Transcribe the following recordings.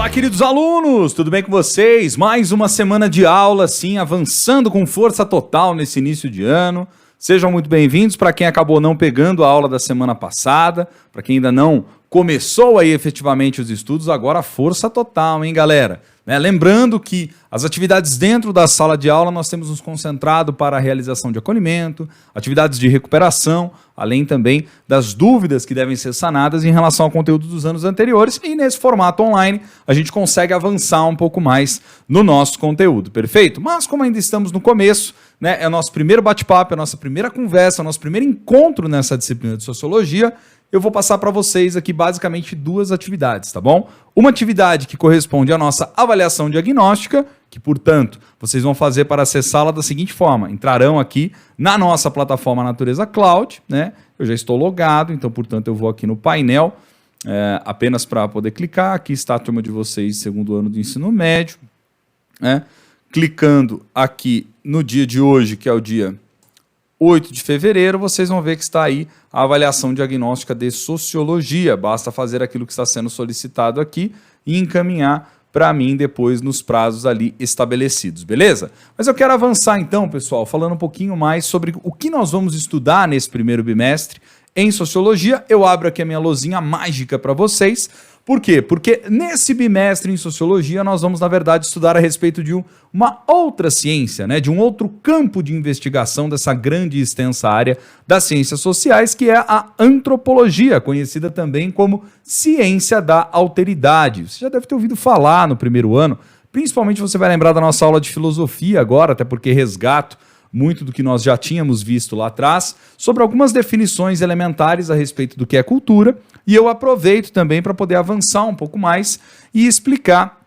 Olá, queridos alunos, tudo bem com vocês? Mais uma semana de aula, sim, avançando com força total nesse início de ano. Sejam muito bem-vindos para quem acabou não pegando a aula da semana passada, para quem ainda não começou aí efetivamente os estudos, agora força total, hein, galera? Lembrando que as atividades dentro da sala de aula nós temos nos concentrado para a realização de acolhimento, atividades de recuperação, além também das dúvidas que devem ser sanadas em relação ao conteúdo dos anos anteriores, e nesse formato online a gente consegue avançar um pouco mais no nosso conteúdo, perfeito? Mas como ainda estamos no começo, é o nosso primeiro bate-papo, é a nossa primeira conversa, é o nosso primeiro encontro nessa disciplina de Sociologia, eu vou passar para vocês aqui basicamente duas atividades, tá bom? Uma atividade que corresponde à nossa avaliação diagnóstica, que, portanto, vocês vão fazer para acessá-la da seguinte forma. Entrarão aqui na nossa plataforma Natureza Cloud, Eu já estou logado, então, portanto, eu vou aqui no painel, apenas para poder clicar. Aqui está a turma de vocês, segundo ano do ensino médio, Clicando aqui no dia de hoje, que é o dia 8 de fevereiro, vocês vão ver que está aí a avaliação diagnóstica de Sociologia. Basta fazer aquilo que está sendo solicitado aqui e encaminhar para mim depois nos prazos ali estabelecidos, beleza? Mas eu quero avançar então, pessoal, falando um pouquinho mais sobre o que nós vamos estudar nesse primeiro bimestre em Sociologia. Eu abro aqui a minha lousinha mágica para vocês. Por quê? Porque nesse bimestre em Sociologia nós vamos, na verdade, estudar a respeito de uma outra ciência, de um outro campo de investigação dessa grande e extensa área das ciências sociais, que é a antropologia, conhecida também como ciência da alteridade. Você já deve ter ouvido falar no primeiro ano, principalmente você vai lembrar da nossa aula de filosofia agora, até porque resgato muito do que nós já tínhamos visto lá atrás, sobre algumas definições elementares a respeito do que é cultura, e eu aproveito também para poder avançar um pouco mais e explicar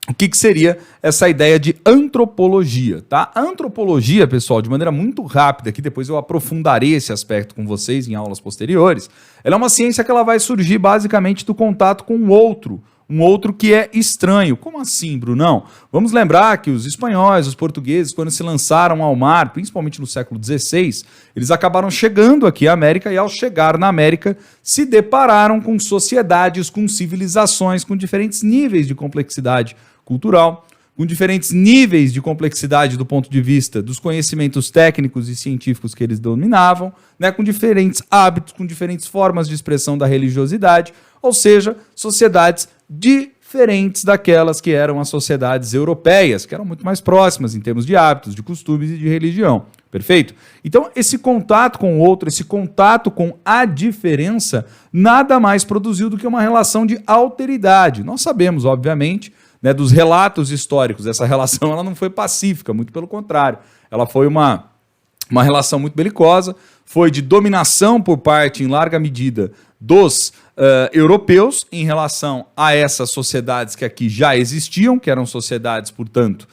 o que seria essa ideia de antropologia, tá? A antropologia, pessoal, de maneira muito rápida, que depois eu aprofundarei esse aspecto com vocês em aulas posteriores, ela é uma ciência que ela vai surgir basicamente do contato com o outro, um outro que é estranho. Como assim, Brunão? Vamos lembrar que os espanhóis, os portugueses, quando se lançaram ao mar, principalmente no século XVI, eles acabaram chegando aqui à América e, ao chegar na América, se depararam com sociedades, com civilizações, com diferentes níveis de complexidade cultural, com diferentes níveis de complexidade do ponto de vista dos conhecimentos técnicos e científicos que eles dominavam, com diferentes hábitos, com diferentes formas de expressão da religiosidade, ou seja, sociedades diferentes daquelas que eram as sociedades europeias, que eram muito mais próximas em termos de hábitos, de costumes e de religião. Perfeito? Então, esse contato com o outro, esse contato com a diferença, nada mais produziu do que uma relação de alteridade. Nós sabemos, obviamente, dos relatos históricos, essa relação ela não foi pacífica, muito pelo contrário. Ela foi uma relação muito belicosa, foi de dominação por parte, em larga medida, dos europeus em relação a essas sociedades que aqui já existiam, que eram sociedades, portanto,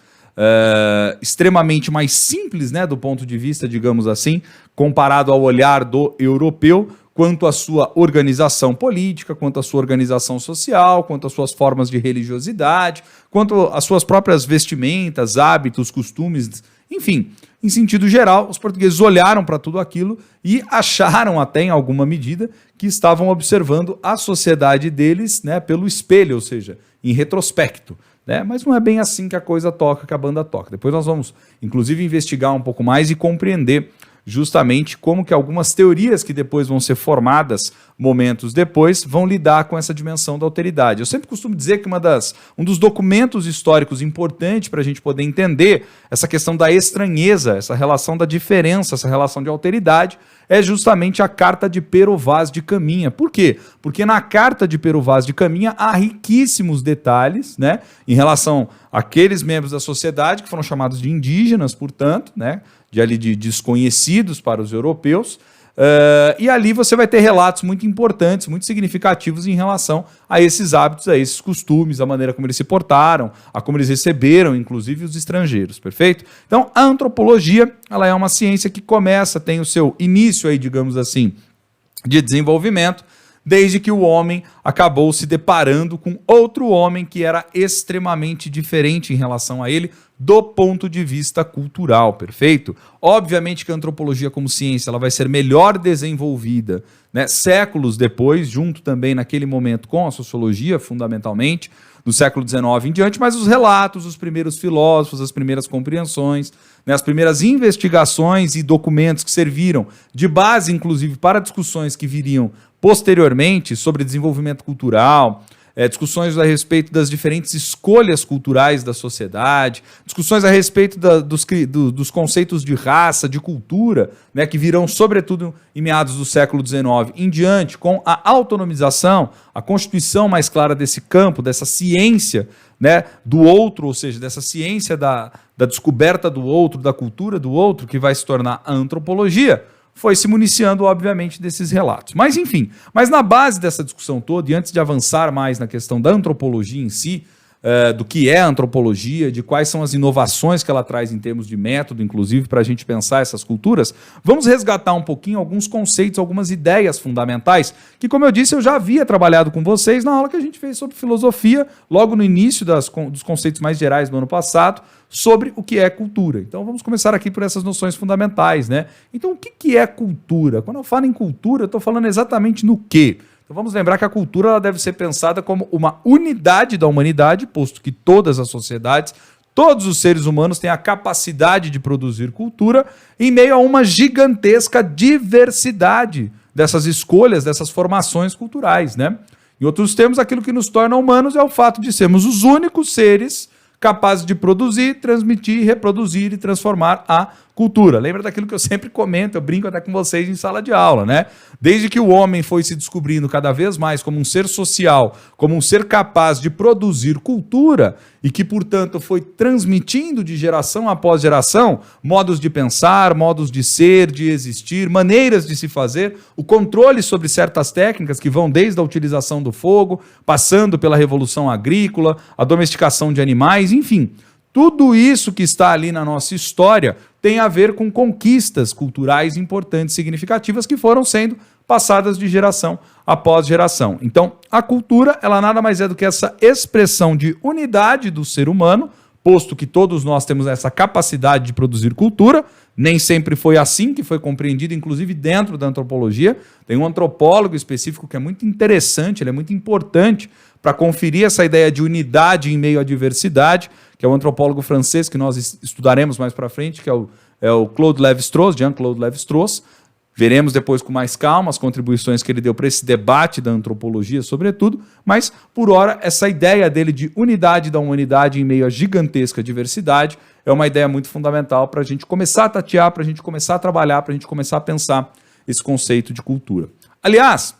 extremamente mais simples, do ponto de vista, digamos assim, comparado ao olhar do europeu, quanto à sua organização política, quanto à sua organização social, quanto às suas formas de religiosidade, quanto às suas próprias vestimentas, hábitos, costumes, enfim, em sentido geral, os portugueses olharam para tudo aquilo e acharam até em alguma medida que estavam observando a sociedade deles pelo espelho, ou seja, em retrospecto. Mas não é bem assim que a coisa toca, que a banda toca. Depois nós vamos, inclusive, investigar um pouco mais e compreender justamente como que algumas teorias que depois vão ser formadas momentos depois vão lidar com essa dimensão da alteridade. Eu sempre costumo dizer que um dos documentos históricos importantes para a gente poder entender essa questão da estranheza, essa relação da diferença, essa relação de alteridade, é justamente a Carta de Pero Vaz de Caminha. Por quê? Porque na Carta de Pero Vaz de Caminha há riquíssimos detalhes, em relação àqueles membros da sociedade que foram chamados de indígenas, portanto, de desconhecidos para os europeus, e ali você vai ter relatos muito importantes, muito significativos em relação a esses hábitos, a esses costumes, a maneira como eles se portaram, a como eles receberam, inclusive, os estrangeiros, perfeito? Então, a antropologia, ela é uma ciência que tem o seu início aí, digamos assim, de desenvolvimento, desde que o homem acabou se deparando com outro homem que era extremamente diferente em relação a ele do ponto de vista cultural, perfeito? Obviamente que a antropologia como ciência ela vai ser melhor desenvolvida né, séculos depois, junto também naquele momento com a sociologia, fundamentalmente, do século XIX em diante, mas os relatos, os primeiros filósofos, as primeiras compreensões, né, as primeiras investigações e documentos que serviram de base, inclusive, para discussões que viriam posteriormente sobre desenvolvimento cultural, discussões a respeito das diferentes escolhas culturais da sociedade, discussões a respeito dos conceitos de raça, de cultura, né, que virão sobretudo em meados do século XIX em diante, com a autonomização, a constituição mais clara desse campo, dessa ciência, né, do outro, ou seja, dessa ciência da descoberta do outro, da cultura do outro, que vai se tornar a antropologia, foi se municiando, obviamente, desses relatos. Mas, enfim, na base dessa discussão toda, e antes de avançar mais na questão da antropologia em si, do que é a antropologia, de quais são as inovações que ela traz em termos de método, inclusive, para a gente pensar essas culturas, vamos resgatar um pouquinho alguns conceitos, algumas ideias fundamentais, que, como eu disse, eu já havia trabalhado com vocês na aula que a gente fez sobre filosofia, logo no início dos conceitos mais gerais do ano passado, sobre o que é cultura. Então vamos começar aqui por essas noções fundamentais, né? Então o que é cultura? Quando eu falo em cultura, eu estou falando exatamente no quê? Então vamos lembrar que a cultura ela deve ser pensada como uma unidade da humanidade, posto que todas as sociedades, todos os seres humanos têm a capacidade de produzir cultura em meio a uma gigantesca diversidade dessas escolhas, dessas formações culturais, né? Em outros termos, aquilo que nos torna humanos é o fato de sermos os únicos seres capazes de produzir, transmitir, reproduzir e transformar a cultura. Lembra daquilo que eu sempre comento, eu brinco até com vocês em sala de aula, né? Desde que o homem foi se descobrindo cada vez mais como um ser social, como um ser capaz de produzir cultura e que, portanto, foi transmitindo de geração após geração modos de pensar, modos de ser, de existir, maneiras de se fazer, o controle sobre certas técnicas que vão desde a utilização do fogo, passando pela revolução agrícola, a domesticação de animais, enfim. Tudo isso que está ali na nossa história tem a ver com conquistas culturais importantes, significativas, que foram sendo passadas de geração após geração. Então, a cultura, ela nada mais é do que essa expressão de unidade do ser humano, posto que todos nós temos essa capacidade de produzir cultura. Nem sempre foi assim que foi compreendido, inclusive dentro da antropologia. Tem um antropólogo específico que é muito interessante, ele é muito importante para conferir essa ideia de unidade em meio à diversidade, que é o antropólogo francês, que nós estudaremos mais para frente, que é o Claude Lévi-Strauss, Jean-Claude Lévi-Strauss. Veremos depois com mais calma as contribuições que ele deu para esse debate da antropologia, sobretudo, mas, por ora, essa ideia dele de unidade da humanidade em meio à gigantesca diversidade é uma ideia muito fundamental para a gente começar a tatear, para a gente começar a trabalhar, para a gente começar a pensar esse conceito de cultura. Aliás,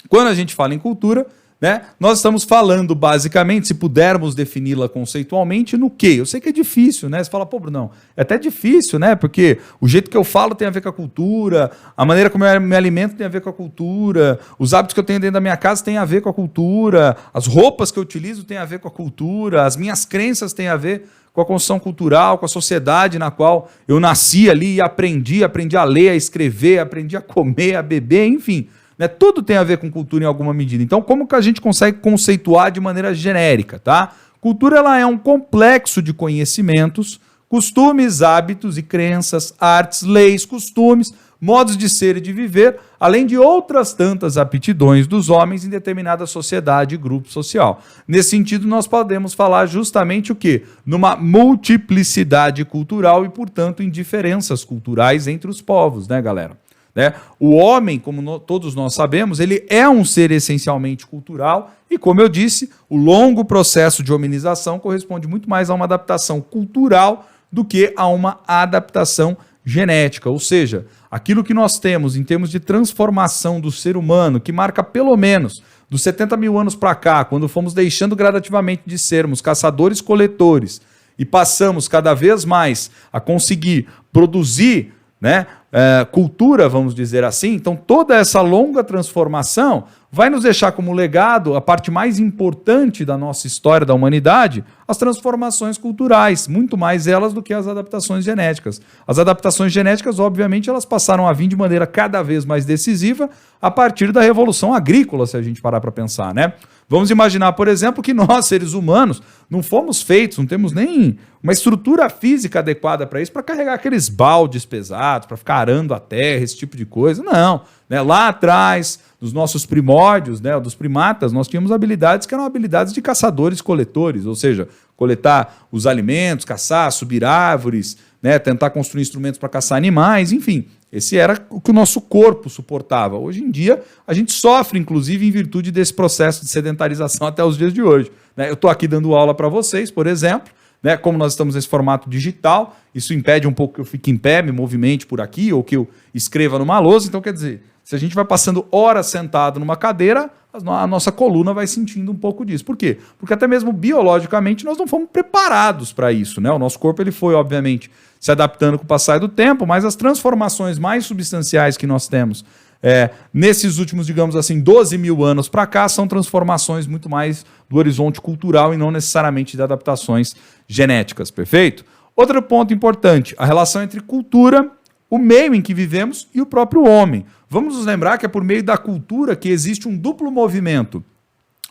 quando a gente fala em cultura, né, nós estamos falando basicamente, se pudermos defini-la conceitualmente, no quê? Eu sei que é difícil, né? Você fala, pô, Brunão, é até difícil, né? Porque o jeito que eu falo tem a ver com a cultura, a maneira como eu me alimento tem a ver com a cultura, os hábitos que eu tenho dentro da minha casa têm a ver com a cultura, as roupas que eu utilizo têm a ver com a cultura, as minhas crenças têm a ver com a construção cultural, com a sociedade na qual eu nasci ali e aprendi a ler, a escrever, aprendi a comer, a beber, enfim. Né? Tudo tem a ver com cultura em alguma medida. Então, como que a gente consegue conceituar de maneira genérica? Tá? Cultura ela é um complexo de conhecimentos, costumes, hábitos e crenças, artes, leis, costumes, modos de ser e de viver, além de outras tantas aptidões dos homens em determinada sociedade e grupo social. Nesse sentido, nós podemos falar justamente o quê? Numa multiplicidade cultural e, portanto, em diferenças culturais entre os povos, né, galera? Né? O homem, como todos nós sabemos, ele é um ser essencialmente cultural e, como eu disse, o longo processo de hominização corresponde muito mais a uma adaptação cultural do que a uma adaptação genética, ou seja, aquilo que nós temos em termos de transformação do ser humano, que marca pelo menos dos 70 mil anos para cá, quando fomos deixando gradativamente de sermos caçadores-coletores e passamos cada vez mais a conseguir produzir, né, cultura, vamos dizer assim. Então toda essa longa transformação vai nos deixar como legado a parte mais importante da nossa história da humanidade, as transformações culturais, muito mais elas do que as adaptações genéticas. As adaptações genéticas, obviamente, elas passaram a vir de maneira cada vez mais decisiva a partir da Revolução Agrícola, se a gente parar para pensar, né? Vamos imaginar, por exemplo, que nós, seres humanos, não fomos feitos, não temos nem uma estrutura física adequada para isso, para carregar aqueles baldes pesados, para ficar arando a terra, esse tipo de coisa. Não. Né? Lá atrás, dos nossos primórdios, né, dos primatas, nós tínhamos habilidades que eram habilidades de caçadores-coletores, ou seja, coletar os alimentos, caçar, subir árvores, né, tentar construir instrumentos para caçar animais, enfim. Esse era o que o nosso corpo suportava. Hoje em dia, a gente sofre, inclusive, em virtude desse processo de sedentarização até os dias de hoje. Né? Eu estou aqui dando aula para vocês, por exemplo, né? Como nós estamos nesse formato digital, isso impede um pouco que eu fique em pé, me movimente por aqui, ou que eu escreva numa lousa. Então, quer dizer, se a gente vai passando horas sentado numa cadeira, a nossa coluna vai sentindo um pouco disso. Por quê? Porque até mesmo biologicamente nós não fomos preparados para isso, né? O nosso corpo ele foi, obviamente, se adaptando com o passar do tempo, mas as transformações mais substanciais que nós temos nesses últimos, digamos assim, 12 mil anos para cá, são transformações muito mais do horizonte cultural e não necessariamente de adaptações genéticas, perfeito? Outro ponto importante, a relação entre cultura, o meio em que vivemos e o próprio homem. Vamos nos lembrar que é por meio da cultura que existe um duplo movimento.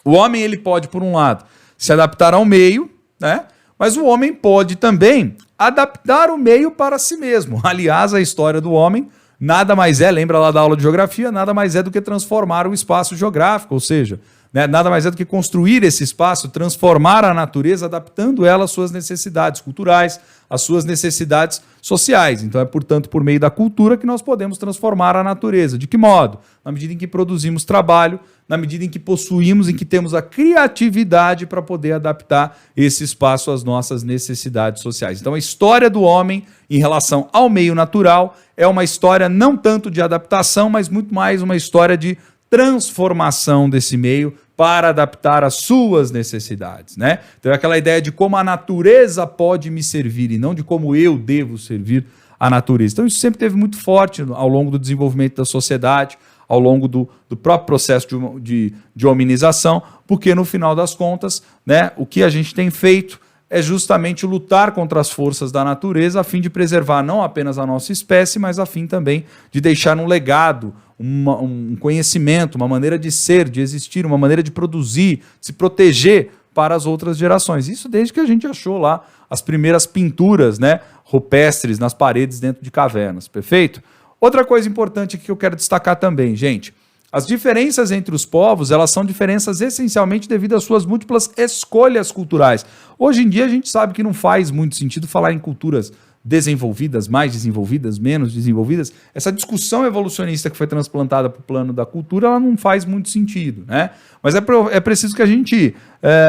O homem ele pode, por um lado, se adaptar ao meio, né? Mas o homem pode também adaptar o meio para si mesmo. Aliás, a história do homem nada mais é, lembra lá da aula de geografia, nada mais é do que transformar o espaço geográfico, ou seja, né, nada mais é do que construir esse espaço, transformar a natureza, adaptando ela às suas necessidades culturais, às suas necessidades sociais. Então é, portanto, por meio da cultura que nós podemos transformar a natureza. De que modo? Na medida em que produzimos trabalho, na medida em que possuímos, em que temos a criatividade para poder adaptar esse espaço às nossas necessidades sociais. Então a história do homem em relação ao meio natural é uma história não tanto de adaptação, mas muito mais uma história de transformação desse meio para adaptar às suas necessidades, né? Então é aquela ideia de como a natureza pode me servir e não de como eu devo servir a natureza. Então isso sempre teve muito forte ao longo do desenvolvimento da sociedade, ao longo do próprio processo de hominização, porque no final das contas, né, o que a gente tem feito é justamente lutar contra as forças da natureza a fim de preservar não apenas a nossa espécie, mas a fim também de deixar um legado, um conhecimento, uma maneira de ser, de existir, uma maneira de produzir, de se proteger para as outras gerações. Isso desde que a gente achou lá as primeiras pinturas, né, rupestres nas paredes dentro de cavernas, perfeito? Outra coisa importante que eu quero destacar também, gente, as diferenças entre os povos, elas são diferenças essencialmente devido às suas múltiplas escolhas culturais. Hoje em dia a gente sabe que não faz muito sentido falar em culturas desenvolvidas, mais desenvolvidas, menos desenvolvidas. Essa discussão evolucionista que foi transplantada para o plano da cultura, ela não faz muito sentido, né? Mas é preciso que a gente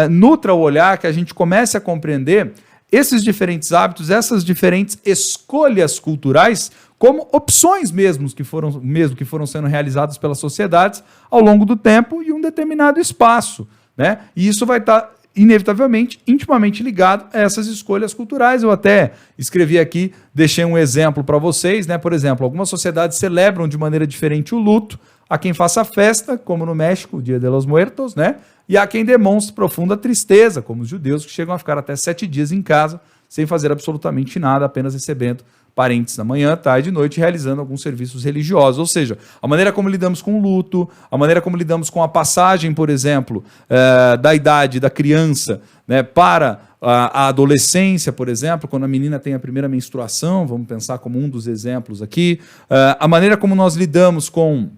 nutra o olhar, que a gente comece a compreender esses diferentes hábitos, essas diferentes escolhas culturais, como opções mesmo que foram sendo realizadas pelas sociedades ao longo do tempo e um determinado espaço, né? E isso vai estar inevitavelmente, intimamente ligado a essas escolhas culturais. Eu até escrevi aqui, deixei um exemplo para vocês, né? Por exemplo, algumas sociedades celebram de maneira diferente o luto, há quem faça festa, como no México, o Dia de los Muertos, né? E há quem demonstre profunda tristeza, como os judeus, que chegam a ficar até 7 dias em casa, sem fazer absolutamente nada, apenas recebendo parentes na manhã, tarde e noite, realizando alguns serviços religiosos. Ou seja, a maneira como lidamos com o luto, a maneira como lidamos com a passagem, por exemplo, da idade da criança, né, para a adolescência, por exemplo, quando a menina tem a primeira menstruação, vamos pensar como um dos exemplos aqui, a maneira como nós lidamos com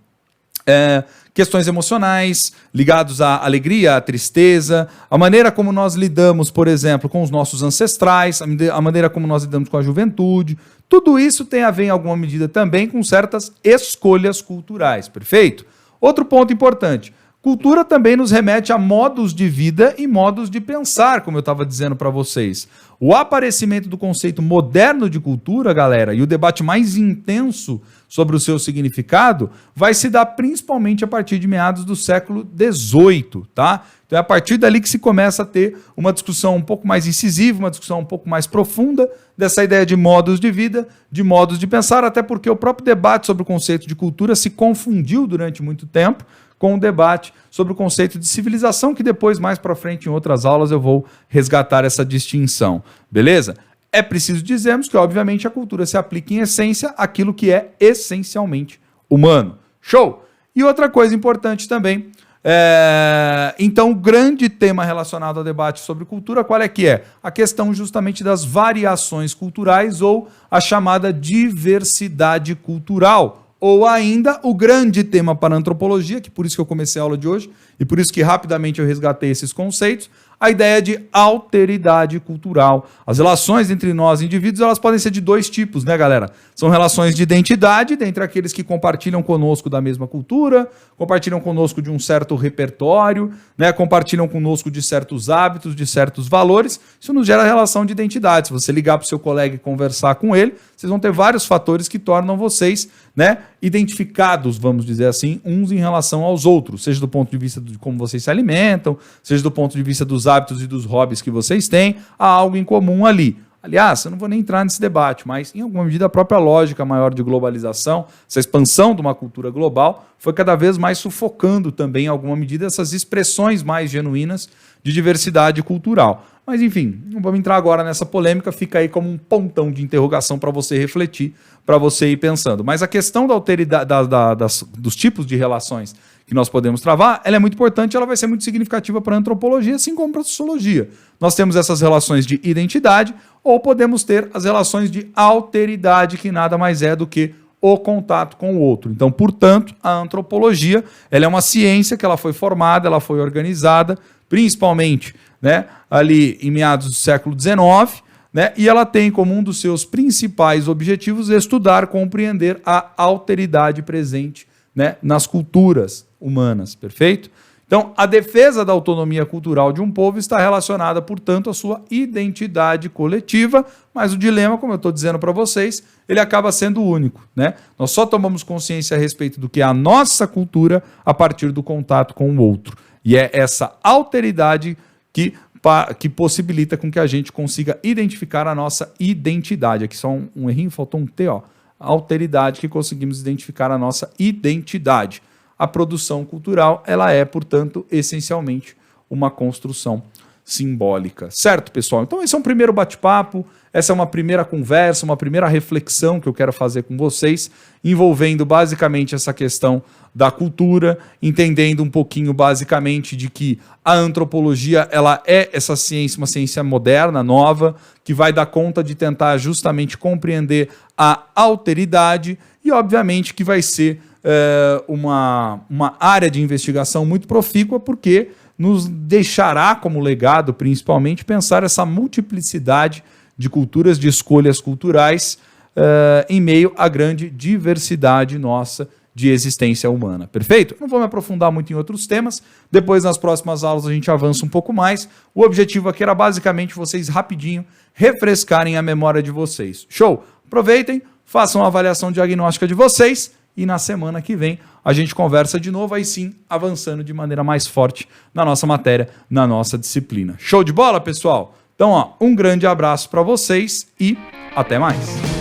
questões emocionais ligados à alegria, à tristeza, a maneira como nós lidamos, por exemplo, com os nossos ancestrais, a maneira como nós lidamos com a juventude, tudo isso tem a ver, em alguma medida, também com certas escolhas culturais, perfeito? Outro ponto importante, cultura também nos remete a modos de vida e modos de pensar, como eu estava dizendo para vocês. O aparecimento do conceito moderno de cultura, galera, e o debate mais intenso sobre o seu significado vai se dar principalmente a partir de meados do século XVIII, tá? Então é a partir dali que se começa a ter uma discussão um pouco mais incisiva, uma discussão um pouco mais profunda dessa ideia de modos de vida, de modos de pensar, até porque o próprio debate sobre o conceito de cultura se confundiu durante muito tempo com o debate sobre o conceito de civilização, que depois, mais para frente, em outras aulas, eu vou resgatar essa distinção, beleza? É preciso dizermos que, obviamente, a cultura se aplica em essência àquilo que é essencialmente humano. Show! E outra coisa importante também, Então, o grande tema relacionado ao debate sobre cultura, qual é que é? A questão justamente das variações culturais ou a chamada diversidade cultural. Ou ainda o grande tema para a antropologia, que por isso que eu comecei a aula de hoje, e por isso que rapidamente eu resgatei esses conceitos, a ideia de alteridade cultural. As relações entre nós, indivíduos, elas podem ser de dois tipos, né, galera? São relações de identidade, dentre aqueles que compartilham conosco da mesma cultura, compartilham conosco de um certo repertório, né, compartilham conosco de certos hábitos, de certos valores. Isso nos gera relação de identidade. Se você ligar para o seu colega e conversar com ele, vocês vão ter vários fatores que tornam vocês, né, identificados, vamos dizer assim, uns em relação aos outros, seja do ponto de vista de como vocês se alimentam, seja do ponto de vista dos hábitos e dos hobbies que vocês têm, há algo em comum ali. Aliás, eu não vou nem entrar nesse debate, mas em alguma medida a própria lógica maior de globalização, essa expansão de uma cultura global, foi cada vez mais sufocando também, em alguma medida, essas expressões mais genuínas de diversidade cultural. Mas enfim, não vamos entrar agora nessa polêmica, fica aí como um pontão de interrogação para você refletir, para você ir pensando. Mas a questão da alteridade, dos tipos de relações que nós podemos travar, ela é muito importante, ela vai ser muito significativa para a antropologia, assim como para a sociologia. Nós temos essas relações de identidade, ou podemos ter as relações de alteridade, que nada mais é do que o contato com o outro. Então, portanto, a antropologia, ela é uma ciência que ela foi formada, ela foi organizada, principalmente, né, ali em meados do século XIX, né, e ela tem como um dos seus principais objetivos estudar, compreender a alteridade presente, né, nas culturas humanas, perfeito? Então, a defesa da autonomia cultural de um povo está relacionada, portanto, à sua identidade coletiva, mas o dilema, como eu estou dizendo para vocês, ele acaba sendo único, né? Nós só tomamos consciência a respeito do que é a nossa cultura a partir do contato com o outro. E é essa alteridade que possibilita com que a gente consiga identificar a nossa identidade. Aqui só um errinho, faltou um T, ó. Alteridade que conseguimos identificar a nossa identidade. A produção cultural, ela é, portanto, essencialmente uma construção simbólica. Certo, pessoal? Então esse é um primeiro bate-papo, essa é uma primeira conversa, uma primeira reflexão que eu quero fazer com vocês, envolvendo basicamente essa questão da cultura, entendendo um pouquinho basicamente de que a antropologia, ela é essa ciência, uma ciência moderna, nova, que vai dar conta de tentar justamente compreender a alteridade e, obviamente, que vai ser uma área de investigação muito profícua, porque nos deixará como legado, principalmente, pensar essa multiplicidade de culturas, de escolhas culturais, em meio à grande diversidade nossa de existência humana. Perfeito? Não vou me aprofundar muito em outros temas. Depois, nas próximas aulas, a gente avança um pouco mais. O objetivo aqui era basicamente vocês rapidinho refrescarem a memória de vocês. Show? Aproveitem, façam a avaliação diagnóstica de vocês e na semana que vem a gente conversa de novo, aí sim, avançando de maneira mais forte na nossa matéria, na nossa disciplina. Show de bola, pessoal? Então, ó, um grande abraço para vocês e até mais.